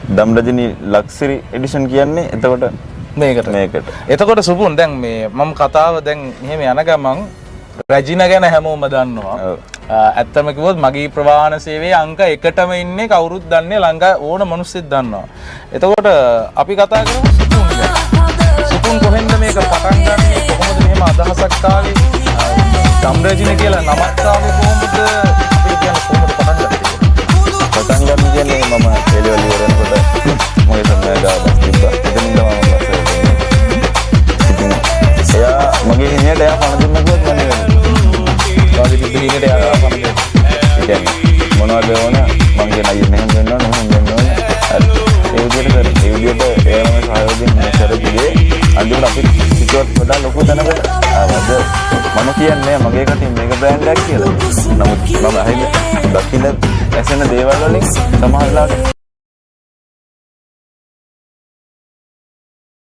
දම්රජිනී ලක්සරි edition කියන්නේ එතකොට මේකට. එතකොට සුපුන් දැන් මේ මම කතාව දැන් මෙහෙම යන ගමන් රැජින ගැන හැමෝම දන්නවා. ඇත්තම කිව්වොත් මගේ ප්‍රවාහන සේවයේ අංක 1ටම ඉන්නේ කවුරුත් දන්නේ ලංකා ඕන මිනිස්සුත් දන්නවා. එතකොට අපි කතා කරමු සුපුන් ගැන. සුපුන් කොහෙන්ද මේක පටන් ගන්නේ? කොහොමද මෙහෙම අදහසක් ආවේ? දම්රජින කියලා නමක් ආවේ කොහොමද? අපි කියන්නේ කොහොමද පටන් ගත්තේ? පටන් ගන්න කියන්නේ මම එළිවල ඉවරනකොට මගේ සම්මය ගාවක් තිබ්බා. එතනින්ද එයා මගේ හිමියට එයා පණ දුන්න කිව්වොත් මම නෙවෙයි. වාගේ තිබෙන්නේ එයා පණ දෙන්න. ඒ කියන්නේ මොනවද ඕන මම කියන අයියේ මෙහෙම වෙන්න ඕන මෙහෙම වෙන්න ඕන. ඒ විදිහට එයාම සහයෝගයෙන් කරගියේ අන්තිමට අපි සිතුවත් වඩා ලොකු තැනකට ආවද මම කියන්නේ මගේ කටින් මේක බ්‍රෑන්ඩ් එකක් කියලා. නමුත් මම අහිමි දකින්න ඇසෙන දේවල් වලින් සමහරවිට